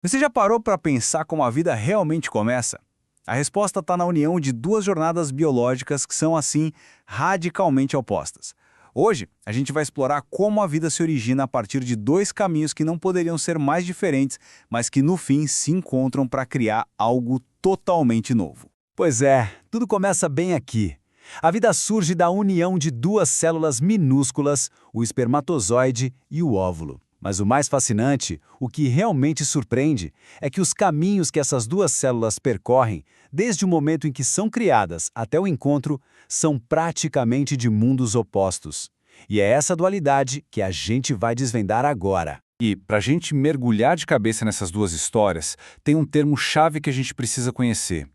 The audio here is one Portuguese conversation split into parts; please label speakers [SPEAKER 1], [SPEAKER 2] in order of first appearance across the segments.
[SPEAKER 1] Você já parou para pensar como a vida realmente começa? A resposta está na união de duas jornadas biológicas que são, assim, radicalmente opostas. Hoje, a gente vai explorar como a vida se origina a partir de dois caminhos que não poderiam ser mais diferentes, mas que no fim se encontram para criar algo totalmente novo.
[SPEAKER 2] Pois é, tudo começa bem aqui. A vida surge da união de duas células minúsculas, o espermatozoide e o óvulo. Mas o mais fascinante, o que realmente surpreende, é que os caminhos que essas duas células percorrem, desde o momento em que são criadas até o encontro, são praticamente de mundos opostos. E é essa dualidade que a gente vai desvendar agora.
[SPEAKER 3] E, para a gente mergulhar de cabeça nessas duas histórias, tem um termo-chave que a gente precisa conhecer: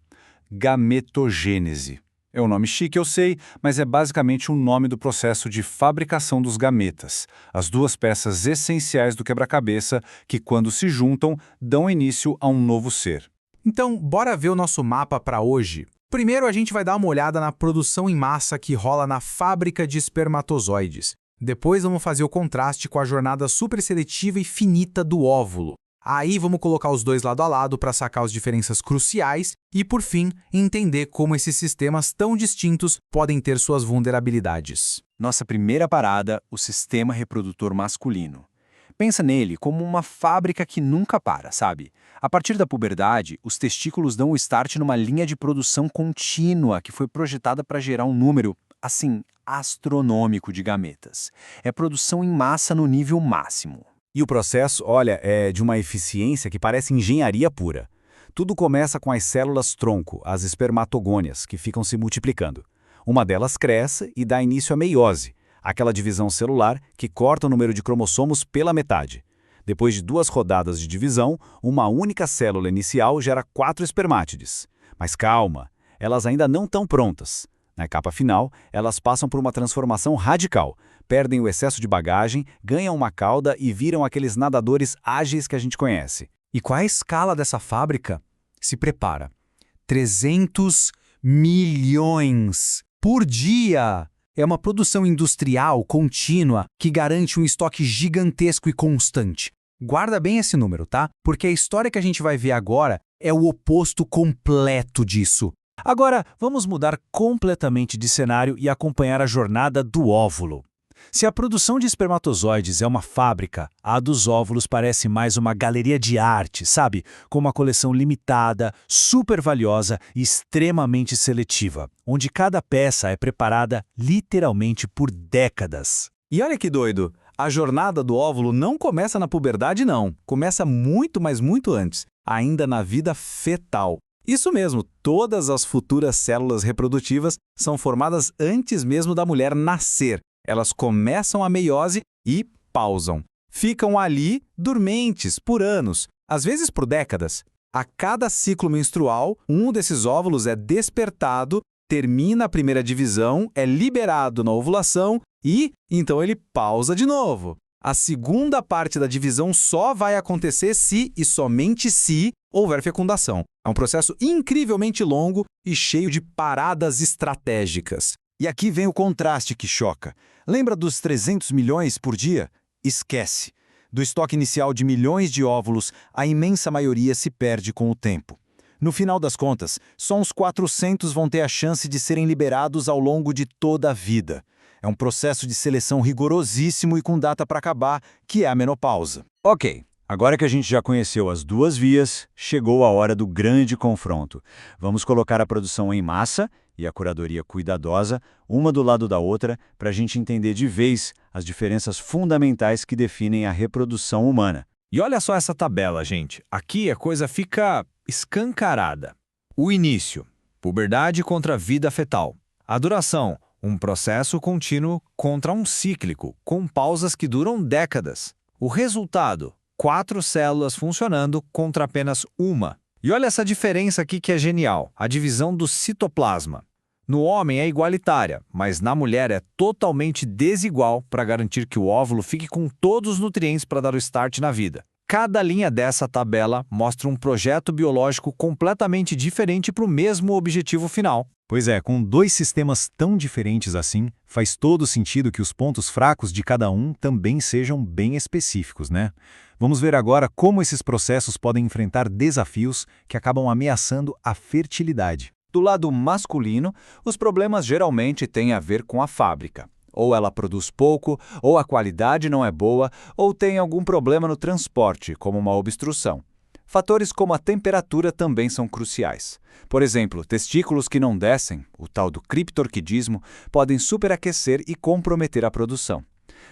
[SPEAKER 3] gametogênese. É um nome chique, eu sei, mas é basicamente o nome do processo de fabricação dos gametas, as duas peças essenciais do quebra-cabeça que, quando se juntam, dão início a um novo ser.
[SPEAKER 4] Então, bora ver o nosso mapa para hoje. Primeiro, a gente vai dar uma olhada na produção em massa que rola na fábrica de espermatozoides. Depois, vamos fazer o contraste com a jornada superseletiva e finita do óvulo. Aí vamos colocar os dois lado a lado para sacar as diferenças cruciais e, por fim, entender como esses sistemas tão distintos podem ter suas vulnerabilidades.
[SPEAKER 1] Nossa primeira parada, o sistema reprodutor masculino. Pensa nele como uma fábrica que nunca para, sabe? A partir da puberdade, os testículos dão o start numa linha de produção contínua que foi projetada para gerar um número, assim, astronômico de gametas. É produção em massa no nível máximo.
[SPEAKER 2] E o processo, olha, é de uma eficiência que parece engenharia pura. Tudo começa com as células-tronco, as espermatogônias, que ficam se multiplicando. Uma delas cresce e dá início à meiose, aquela divisão celular que corta o número de cromossomos pela metade. Depois de duas rodadas de divisão, uma única célula inicial gera 4 espermátides. Mas calma, elas ainda não estão prontas. Na capa final, elas passam por uma transformação radical, perdem o excesso de bagagem, ganham uma cauda e viram aqueles nadadores ágeis que a gente conhece.
[SPEAKER 4] E qual é a escala dessa fábrica? Se prepara. 300 milhões por dia! É uma produção industrial contínua que garante um estoque gigantesco e constante. Guarda bem esse número, tá? Porque a história que a gente vai ver agora é o oposto completo disso.
[SPEAKER 2] Agora, vamos mudar completamente de cenário e acompanhar a jornada do óvulo. Se a produção de espermatozoides é uma fábrica, a dos óvulos parece mais uma galeria de arte, sabe? Com uma coleção limitada, super valiosa e extremamente seletiva, onde cada peça é preparada literalmente por décadas.
[SPEAKER 1] E olha que doido, a jornada do óvulo não começa na puberdade, não. Começa muito, mas muito antes, ainda na vida fetal. Isso mesmo, todas as futuras células reprodutivas são formadas antes mesmo da mulher nascer. Elas começam a meiose e pausam. Ficam ali, dormentes, por anos, às vezes por décadas. A cada ciclo menstrual, um desses óvulos é despertado, termina a primeira divisão, é liberado na ovulação e, então, ele pausa de novo. A segunda parte da divisão só vai acontecer se e somente se houver fecundação. É um processo incrivelmente longo e cheio de paradas estratégicas.
[SPEAKER 2] E aqui vem o contraste que choca. Lembra dos 300 milhões por dia? Esquece. Do estoque inicial de milhões de óvulos, a imensa maioria se perde com o tempo. No final das contas, só uns 400 vão ter a chance de serem liberados ao longo de toda a vida. É um processo de seleção rigorosíssimo e com data para acabar, que é a menopausa. Ok, agora que a gente já conheceu as duas vias, chegou a hora do grande confronto. Vamos colocar a produção em massa e a curadoria cuidadosa, uma do lado da outra, para a gente entender de vez as diferenças fundamentais que definem a reprodução humana.
[SPEAKER 3] E olha só essa tabela, gente. Aqui a coisa fica escancarada. O início: puberdade contra vida fetal. A duração: um processo contínuo contra um cíclico, com pausas que duram décadas. O resultado: 4 células funcionando contra apenas uma. E olha essa diferença aqui que é genial, a divisão do citoplasma. No homem é igualitária, mas na mulher é totalmente desigual para garantir que o óvulo fique com todos os nutrientes para dar o start na vida. Cada linha dessa tabela mostra um projeto biológico completamente diferente para o mesmo objetivo final.
[SPEAKER 2] Pois é, com dois sistemas tão diferentes assim, faz todo sentido que os pontos fracos de cada um também sejam bem específicos, né? Vamos ver agora como esses processos podem enfrentar desafios que acabam ameaçando a fertilidade.
[SPEAKER 5] Do lado masculino, os problemas geralmente têm a ver com a fábrica. Ou ela produz pouco, ou a qualidade não é boa, ou tem algum problema no transporte, como uma obstrução. Fatores como a temperatura também são cruciais. Por exemplo, testículos que não descem, o tal do criptorquidismo, podem superaquecer e comprometer a produção.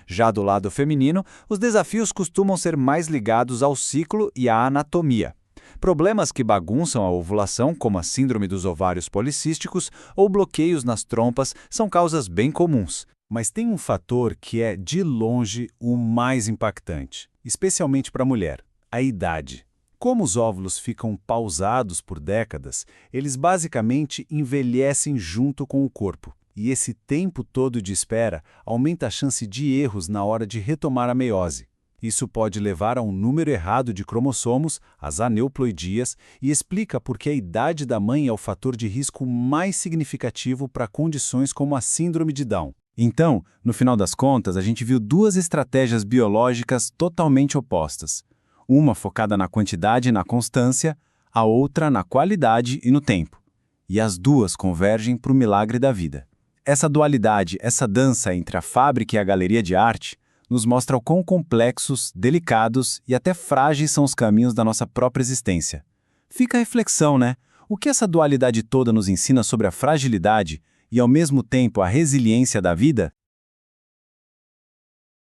[SPEAKER 5] Já do lado feminino, os desafios costumam ser mais ligados ao ciclo e à anatomia. Problemas que bagunçam a ovulação, como a síndrome dos ovários policísticos ou bloqueios nas trompas, são causas bem comuns.
[SPEAKER 2] Mas tem um fator que é, de longe, o mais impactante, especialmente para a mulher: a idade. Como os óvulos ficam pausados por décadas, eles basicamente envelhecem junto com o corpo. E esse tempo todo de espera aumenta a chance de erros na hora de retomar a meiose. Isso pode levar a um número errado de cromossomos, as aneuploidias, e explica por que a idade da mãe é o fator de risco mais significativo para condições como a síndrome de Down. Então, no final das contas, a gente viu duas estratégias biológicas totalmente opostas. Uma focada na quantidade e na constância, a outra na qualidade e no tempo. E as duas convergem para o milagre da vida. Essa dualidade, essa dança entre a fábrica e a galeria de arte, nos mostra o quão complexos, delicados e até frágeis são os caminhos da nossa própria existência. Fica a reflexão, né? O que essa dualidade toda nos ensina sobre a fragilidade e, ao mesmo tempo, a resiliência da vida?